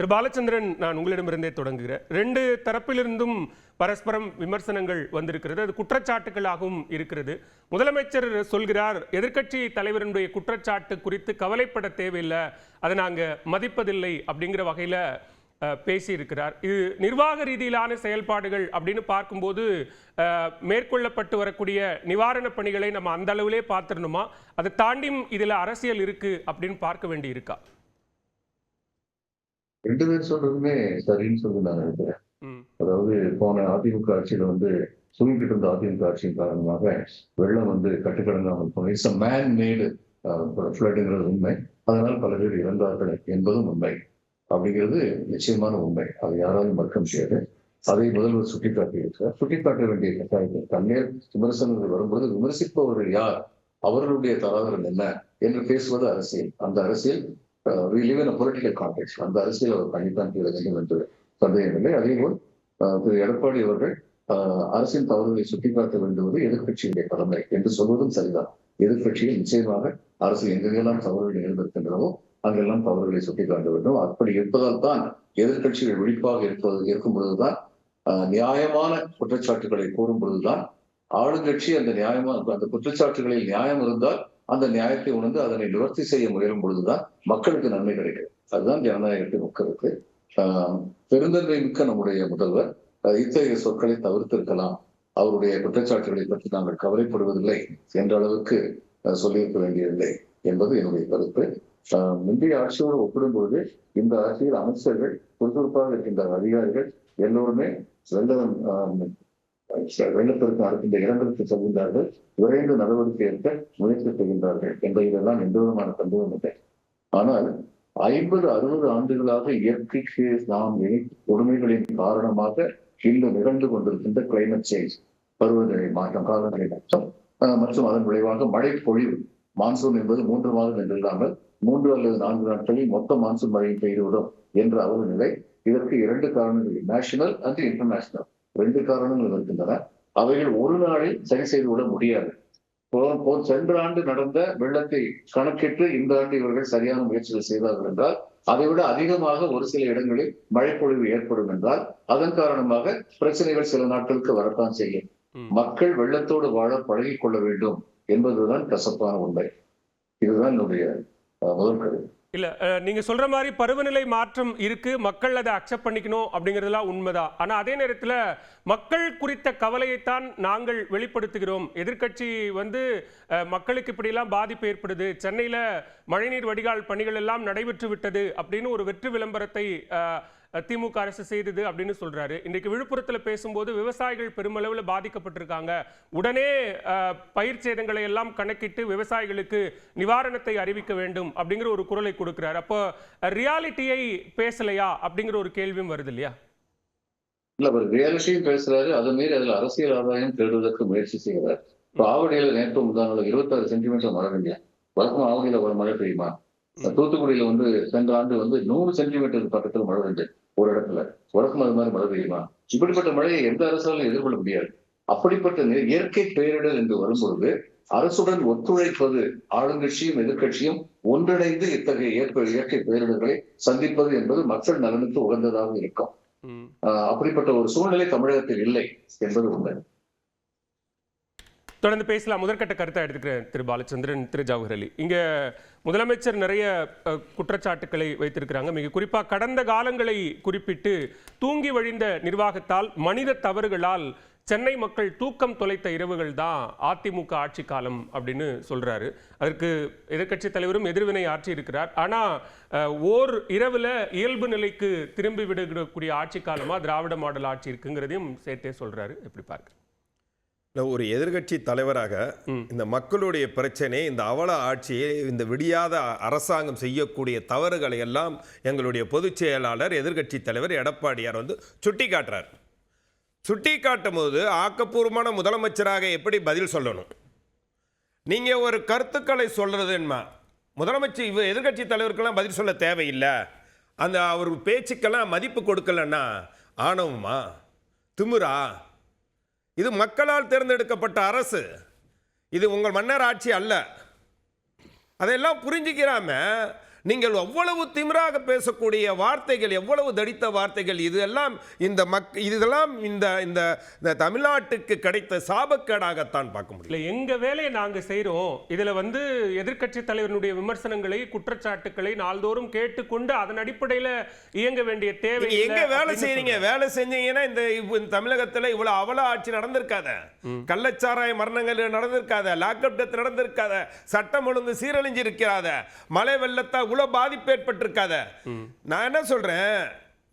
திரு பாலச்சந்திரன், நான் உங்களிடமிருந்தே தொடங்குகிறேன். 2 தரப்பிலிருந்தும் பரஸ்பரம் விமர்சனங்கள் வந்திருக்கிறது. அது குற்றச்சாட்டுகளாகவும் இருக்கிறது. முதலமைச்சர் சொல்கிறார், எதிர்க்கட்சி தலைவருடைய குற்றச்சாட்டு குறித்து கவலைப்பட தேவையில்லை, அதை நாங்கள் மதிப்பதில்லை அப்படிங்கிற வகையில் பேசியிருக்கிறார். இது நிர்வாக ரீதியிலான செயல்பாடுகள் அப்படின்னு பார்க்கும்போது மேற்கொள்ளப்பட்டு வரக்கூடிய நிவாரண பணிகளை நம்ம அந்த அளவிலே பார்த்துடணுமா, அதை தாண்டியும் இதில் அரசியல் இருக்கு அப்படின்னு பார்க்க வேண்டி இருக்கா? 2 பேர் சொல்றதுமே சரின்னு சொல்லி நான் நினைக்கிறேன். அதாவது போன அதிமுக ஆட்சியில சுருங்கிட்டு இருந்த அதிமுக ஆட்சியின் காரணமாக வெள்ளம் கட்டுக்கடங்காமல் போன இட்ஸ் மேன் மேடு ஃப்ளட்டுங்கிறது உண்மை. அதனால் பல பேர் இறந்தார்கள் என்பதும் உண்மை. அப்படிங்கிறது நிச்சயமான உண்மை. அதை யாராலும் மறுக்க முடியாது. அதை முதல்வர் சுட்டிக்காட்டியிருக்கிறார். சுட்டிக்காட்ட வேண்டிய கட்டாயத்தில் தண்ணீர் விமர்சனங்கள் வரும்போது விமர்சிப்பவர்கள் யார், அவர்களுடைய தராதரம் என்ன என்று பேசுவது அரசியல். அந்த அரசியல் we live in a political context. அந்த அரசியல் அவர் பண்ணித்தான் தீர வேண்டும் என்று சந்தேகமில்லை. அதேபோல் திரு எடப்பாடி அவர்கள் அரசின் தவறுகளை சுட்டிக்காட்ட வேண்டுவது எதிர்கட்சியுடைய கடமை என்று சொல்வதும் சரிதான். எதிர்கட்சியில் நிச்சயமாக அரசு எங்கெல்லாம் தவறுகள் நிகழ்ந்திருக்கின்றனவோ அங்கெல்லாம் தவறுகளை சுட்டிக்காட்ட வேண்டும். அப்படி இருப்பதால் தான் எதிர்கட்சிகள் விழிப்பாக இருக்கும் பொழுதுதான், நியாயமான குற்றச்சாட்டுகளை கூறும் பொழுதுதான் ஆளுங்கட்சி அந்த குற்றச்சாட்டுகளில் நியாயம் இருந்தால் அந்த நியாயத்தை உணர்ந்து அதனை நிவர்த்தி செய்ய முயலும் பொழுதுதான் மக்களுக்கு நன்மை கிடைக்கும். அதுதான் ஜனநாயகத்தின் மக்களுக்கு. பெருந்தன்மை மிக்க நம்முடைய முதல்வர் இத்தகைய சொற்களை தவிர்த்திருக்கலாம். அவருடைய குற்றச்சாட்டுகளை பற்றி நாங்கள் கவலைப்படுவதில்லை என்ற அளவுக்கு சொல்லியிருக்க வேண்டியதில்லை என்பது என்னுடைய கருத்து. முந்தைய ஆட்சியோடு ஒப்பிடும்போது இந்த ஆட்சியில் அமைச்சர்கள் சுறுசுறுப்பாக இருக்கின்ற அதிகாரிகள் எல்லோருமே வெள்ளத்திற்கு நடக்கின்ற இடங்களுக்கு செல்கின்றார்கள், விரைந்து நடவடிக்கை எடுக்க முயற்சி செய்கின்றார்கள் என்பதெல்லாம் எந்த விதமான சந்தேகம் இல்லை. ஆனால் 50-60 ஆண்டுகளாக இயற்கைக்கு நாம் கொடுமைகளின் காரணமாக இன்று நிகழ்ந்து கொண்டிருக்கின்ற கிளைமேட் சேஞ்ச், பருவநிலை மாற்றம், காலநிலை மாற்றம் மற்றும் அதன் விளைவாக மழை பொழிவு, மான்சூன் என்பது 3 மாதம் என்று இல்லாமல் 3 அல்லது 4 நாட்களில் மொத்த மான்சூன் மழை பெய்துவிடும் என்ற அவல நிலை. இதற்கு 2 காரணங்கள், நேஷனல் அண்ட் இன்டர்நேஷனல் 2 காரணங்கள் இருக்கின்றன. அவைகள் ஒரு நாளில் சரி செய்து விட முடியாது. சென்ற ஆண்டு நடந்த வெள்ளத்தை கணக்கிட்டு இந்த ஆண்டு இவர்கள் சரியான முயற்சிகள் செய்தார்கள் என்றால், அதை விட அதிகமாக ஒரு சில இடங்களில் மழைப்பொழிவு ஏற்படும் என்றால் அதன் காரணமாக பிரச்சனைகள் சில நாட்களுக்கு வரத்தான் செய்யும். மக்கள் வெள்ளத்தோடு வாழ பழகிக் கொள்ள வேண்டும் என்பதுதான் கசப்பான உண்மை. இதுதான் என்னுடைய முதல் கருத்து. இல்ல, நீங்க சொல்ற மாதிரி பருவநிலை மாற்றம் இருக்கு, மக்கள் அதை அக்செப்ட் பண்ணிக்கணும் அப்படிங்கிறதுலாம் உண்மைதான். ஆனா அதே நேரத்தில் மக்கள் குறித்த கவலையைத்தான் நாங்கள் வெளிப்படுத்துகிறோம். எதிர்க்கட்சி மக்களுக்கு இப்படியெல்லாம் பாதிப்பு ஏற்படுது, சென்னையில மழைநீர் வடிகால் பணிகள் எல்லாம் நடைபெற்று விட்டது அப்படின்னு ஒரு வெற்று விளம்பரத்தை திமுக அரசு செய்தது அப்படின்னு சொல்றாரு. இன்றைக்கு விழுப்புரத்தில் பேசும்போது விவசாயிகள் பெருமளவில் பாதிக்கப்பட்டிருக்காங்க, உடனே பயிர் சேதங்களை எல்லாம் கணக்கிட்டு விவசாயிகளுக்கு நிவாரணத்தை அறிவிக்க வேண்டும் அப்படிங்கிற ஒரு குரலை கொடுக்கிறார். அப்போ ரியாலிட்டியை பேசலையா அப்படிங்கிற ஒரு கேள்வியும் வருது இல்லையா? இல்ல, அவர் ரியாலிட்டியும் பேசுறாரு, அதை மீறி அதுல அரசியல் ஆதாயம் தேடுவதற்கு முயற்சி செய்கிறார். இப்போ ஆவடியில நேற்று முந்தான 26 சென்டிமீட்டர் மழை பெய்யா. வழக்கம் ஆவடியில ஒரு மழை பெய்யுமா? தூத்துக்குடியில சென்ற ஆண்டு 100 சென்டிமீட்டர் பக்கத்தில் மழை பெய்ஞ்சு ஒரு இடத்துல. வழக்கம் அது மாதிரி மழை பெய்யுமா? இப்படிப்பட்ட மழையை எந்த அரசாலும் எதிர்கொள்ள முடியாது. அப்படிப்பட்ட இயற்கை பேரிடர் என்று வரும்பொழுது அரசுடன் ஒத்துழைப்பது, ஆளுங்கட்சியும் எதிர்கட்சியும் ஒன்றிணைந்து இத்தகைய இயற்கை பேரிடர்களை சந்திப்பது என்பது மக்கள் நலனுக்கு உகந்ததாக இருக்கும். அப்படிப்பட்ட ஒரு சூழ்நிலை தமிழகத்தில் இல்லை என்பது உண்மை. தொடர்ந்து பேசலாம். முதற்கட்ட கருத்தை எடுத்துக்கிறேன் திரு பாலச்சந்திரன், திரு ஜவஹர் அலி. இங்க முதலமைச்சர் நிறைய குற்றச்சாட்டுக்களை வைத்திருக்கிறாங்க. மிக குறிப்பாக கடந்த காலங்களை குறிப்பிட்டு தூங்கி வழிந்த நிர்வாகத்தால், மனித தவறுகளால் சென்னை மக்கள் தூக்கம் தொலைத்த இரவுகள் தான் அதிமுக ஆட்சி காலம் அப்படின்னு சொல்றாரு. அதற்கு எதிர்க்கட்சி தலைவரும் எதிர்வினை ஆற்றி இருக்கிறார். ஆனா ஓர் இரவுல இயல்பு நிலைக்கு திரும்பி விடக்கூடிய ஆட்சி காலமா திராவிட மாடல் ஆட்சி இருக்குங்கிறதையும் சேர்த்தே சொல்றாரு. எப்படி பார்க்க? ஒரு எதிர்கட்சி தலைவராக இந்த மக்களுடைய பிரச்சனை, இந்த அவல ஆட்சியை, இந்த விடியாத அரசாங்கம் செய்யக்கூடிய தவறுகளை எல்லாம் எங்களுடைய பொதுச் செயலாளர் எதிர்கட்சி தலைவர் எடப்பாடியார் சுட்டி காட்டுறார். சுட்டி காட்டும் போது ஆக்கப்பூர்வமான முதலமைச்சராக எப்படி பதில் சொல்லணும்? நீங்கள் ஒரு கருத்துக்களை சொல்கிறது என்ன? முதலமைச்சர் எதிர்கட்சி தலைவருக்கெல்லாம் பதில் சொல்ல தேவையில்லை, அந்த அவர் பேச்சுக்கெல்லாம் மதிப்பு கொடுக்கலன்னா ஆணவமா, திமிரா? இது மக்களால் தேர்ந்தெடுக்கப்பட்ட அரசு, இது உங்கள் மன்னர் ஆட்சி அல்ல. அதையெல்லாம் புரிஞ்சிக்கிறாம நீங்கள் அவ்வளவு திமிராக பேசக்கூடிய வார்த்தைகள், எவ்வளவு தடித்த வார்த்தைகள், இதெல்லாம் இதெல்லாம் இந்த தமிழ்நாட்டுக்கு கிடைத்த சாபக்கேடாகத்தான் பார்க்க முடியும். இல்ல, எங்க வேலையை நாங்க செய்றோம். இதுல வந்து எதிர்க்கட்சி தலைவருடைய விமர்சனங்களை, குற்றச்சாட்டுக்களை நாள்தோறும் கேட்டுக்கொண்டு அதன் அடிப்படையில இயங்க வேண்டிய தேவை. எங்க வேலை செய்றீங்க? வேலை செஞ்சீங்கன்னா இந்த தமிழகத்துல இவ்வளவு அவல ஆட்சி நடந்திருக்காத, கள்ளச்சாராய மரணங்கள் நடந்திருக்காத, லாக்அப் டெத் நடந்திருக்காத, சட்டம் ஒழுங்கு சீரழிஞ்சிருக்காத, மழை வெள்ளத்தால் இவ்வளவு பாதிப்பு ஏற்பட்டிருக்காத. நான் என்ன சொல்றேன்,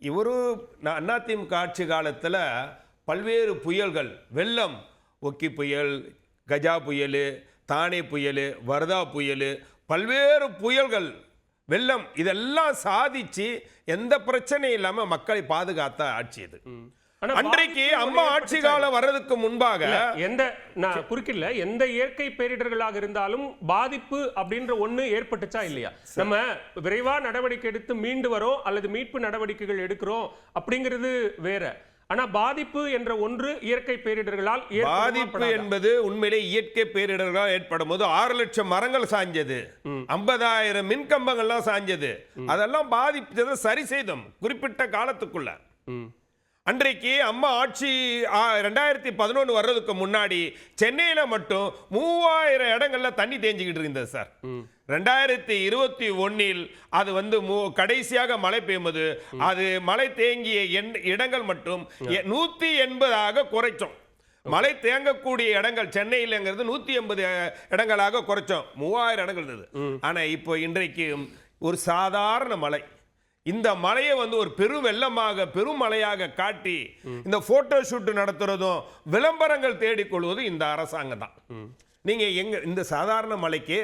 இவரு அதிமுக ஆட்சி காலத்துல பல்வேறு புயல்கள், வெள்ளம், ஒக்கி புயல், கஜா புயல், தானே புயல், வர்தா புயல், பல்வேறு புயல்கள், வெள்ளம், இதெல்லாம் சாதிச்சு எந்த பிரச்சனையும் இல்லாம மக்களை பாதுகாத்த ஆட்சி இது. அன்றைக்கு அம்மா ஆட்சி காலம் வர்றதுக்கு முன்பாக நான் குறுக்கில்ல, எந்த இயற்கை பேரிடர்களாக இருந்தாலும் பாதிப்பு அப்படின்ற ஒண்ணு ஏற்பட்டுச்சா இல்லையா? நம்ம விரைவா நடவடிக்கை எடுத்து மீண்டு வரோம் அல்லது மீட்பு நடவடிக்கைகள் எடுக்கிறோம் அப்படிங்கிறது வேற. ஆனா பாதிப்பு என்ற ஒன்று இயற்கை பேரிடர்களால் பாதிப்பு என்பது உண்மையிலே இயற்கை பேரிடர்களால் ஏற்படும் போது 6 லட்சம் மரங்கள் சாஞ்சது, 50,000 மின்கம்பங்கள்லாம் சாஞ்சது, அதெல்லாம் பாதிப்பு சரி செய்தோம் குறிப்பிட்ட காலத்துக்குள்ள. அன்றைக்கு அம்மா ஆட்சி 2011 வர்றதுக்கு முன்னாடி சென்னையில மட்டும் 3000 இடங்கள்ல தண்ணி தேஞ்சிக்கிட்டு இருந்தது சார். 2021 அது வந்து கடைசியாக மழை பெய்யும்போது அது மழை தேங்கிய இடங்கள் மட்டும் 180 குறைச்சோம். மழை தேங்கக்கூடிய இடங்கள் சென்னையிலங்கிறது 180 இடங்களாக குறைச்சோம். 3000 இடங்கள் இருந்தது. ஆனா இப்போ இன்றைக்கு ஒரு சாதாரண மழை, இந்த மலையை வந்து ஒரு பெரும் வெள்ளமாக, பெரும் மலையாக காட்டி இந்த போட்டோ ஷூட் நடத்துறதும் விளம்பரங்கள் தேடிக்கொள்வதும் இந்த அரசாங்கம் தான். நீங்க எங்க இந்த சாதாரண மலைக்கு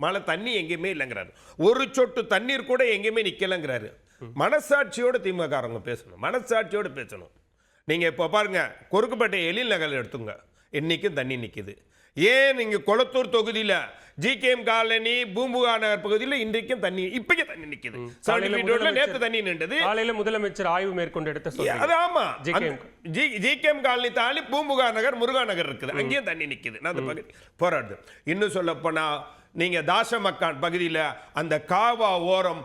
மழை தண்ணி எங்கேயுமே இல்லைங்கிறாரு, ஒரு சொட்டு தண்ணீர் கூட எங்கேயுமே நிக்கலங்கிறாரு. மனசாட்சியோட திமுககாரங்க பேசணும், மனசாட்சியோட பேசணும். நீங்க இப்ப பாருங்க, கொருக்குப்பேட்டை எழில் நகர் எடுத்துங்க, இன்னைக்கும் தண்ணி நிக்குது. ஏன் நீங்க கொளத்தூர் தொகுதியில ஜிகேஎம் காலனி, பூம்புகா நகர் பகுதியில் இன்றைக்கும் தண்ணி, இப்பயே தண்ணி நிக்குது. நேத்து தண்ணி நின்றது. காலையில முதலமைச்சர் ஆய்வு மேற்கொண்டு எடுத்த அது ஆமா, ஜிகேஎம் காலனி தாண்டி பூம்புகா நகர், முருகா நகர் இருக்குது, அங்கேயும் தண்ணி நிக்குது. நான் அந்த பகுதி போராடு. இன்னும் சொல்ல போனா நீங்க தாசமக்கான் பகுதியில் அந்த காவா ஓரம்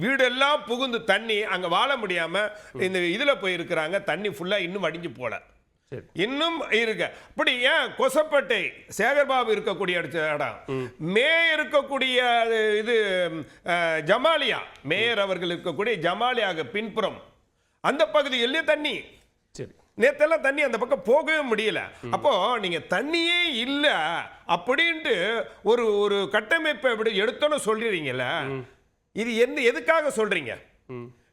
வீடெல்லாம் புகுந்து தண்ணி அங்க வாழ முடியாம இந்த இதுல போயிருக்கிறாங்க. தண்ணி ஃபுல்லா இன்னும் வடிஞ்சு போல, இன்னும் இருக்கு. அப்படி ஏன் கொசப்பேட்டை சேகர்பாபு இருக்கக்கூடிய இடம், மேயர் இருக்கக்கூடிய இது ஜமாலியா, மேயர் அவர்கள் இருக்கக்கூடிய ஜமாலியாக பின்புறம் அந்த பகுதியில் தண்ணி, நேத்தெல்லாம் தண்ணி அந்த பக்கம் போகவே முடியல. அப்போ நீங்க தண்ணியே இல்ல அப்படின்ட்டு ஒரு கட்டமைப்பை எப்படி எடுத்தோன்னு சொல்றீங்கல்ல, இது எதுக்காக சொல்றீங்க?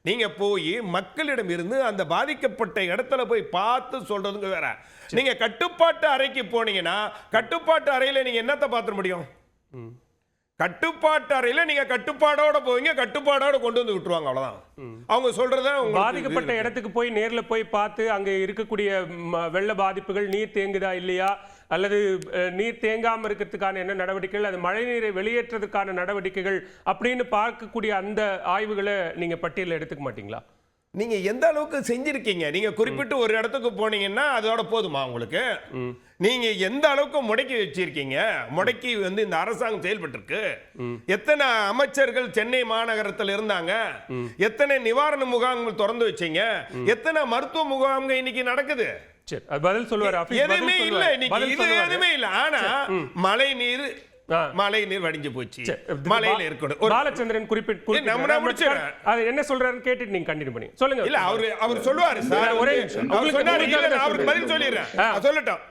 நீங்க போய் மக்களிடம் இருந்து அந்த பாதிக்கப்பட்ட இடத்துல போய் பார்த்து சொல்றதுங்க வேற. நீங்க கட்டுப்பாட்டு அறைக்கு போனீங்கன்னா கட்டுப்பாட்டு அறையில நீங்க என்னத்தை பார்த்துட முடியும்? கட்டுப்பாட்டு அறையில நீங்க கட்டுப்பாடோட போவீங்க, கட்டுப்பாடோட கொண்டு வந்து விட்டுருவாங்க, அவ்வளவுதான். அவங்க சொல்றத பாதிக்கப்பட்ட இடத்துக்கு போய் நேர்ல போய் பார்த்து அங்க இருக்கக்கூடிய வெள்ள பாதிப்புகள், நீர் தேங்குதா இல்லையா, அல்லது நீர் தேங்காம இருக்கிறதுக்கான என்ன நடவடிக்கைகள், அது மழை நீரை வெளியேற்றதுக்கான நடவடிக்கைகள் அப்படின்னு பார்க்கக்கூடிய அந்த ஆய்வுகளை நீங்க பட்டியலில் எடுத்துக்க மாட்டீங்களா? நீங்க எந்த அளவுக்கு செஞ்சிருக்கீங்க? நீங்க குறிப்பிட்டு ஒரு இடத்துக்கு போனீங்கன்னா அதோட போதுமா உங்களுக்கு? நீங்க எந்த அளவுக்கு முடக்கி வச்சிருக்கீங்க? முடக்கி வந்து இந்த அரசாங்கம் செயல்பட்டு இருக்கு. எத்தனை அமைச்சர்கள் சென்னை மாநகரத்தில் இருந்தாங்க? எத்தனை நிவாரண முகாம்கள் திறந்து வச்சீங்க? எத்தனை மருத்துவ முகாம்கள் இன்னைக்கு நடக்குது? பதில் சொல்லுவார். எதுவுமே இல்ல, இன்னைக்கு எதுவுமே இல்ல. ஆனா மழை நீர் வடிஞ்சு போச்சு, மலையில இருக்கணும். பாலச்சந்திரன் குறிப்பிட்டு என்ன சொல்றாருன்னு கேட்டுட்டு நீங்க கண்டினியூ பண்ணி சொல்லுங்க. இல்ல அவர் சொல்லுவாரு சார், ஒரே அவருக்கு பதில் சொல்லிடுறேன், சொல்லட்டும்.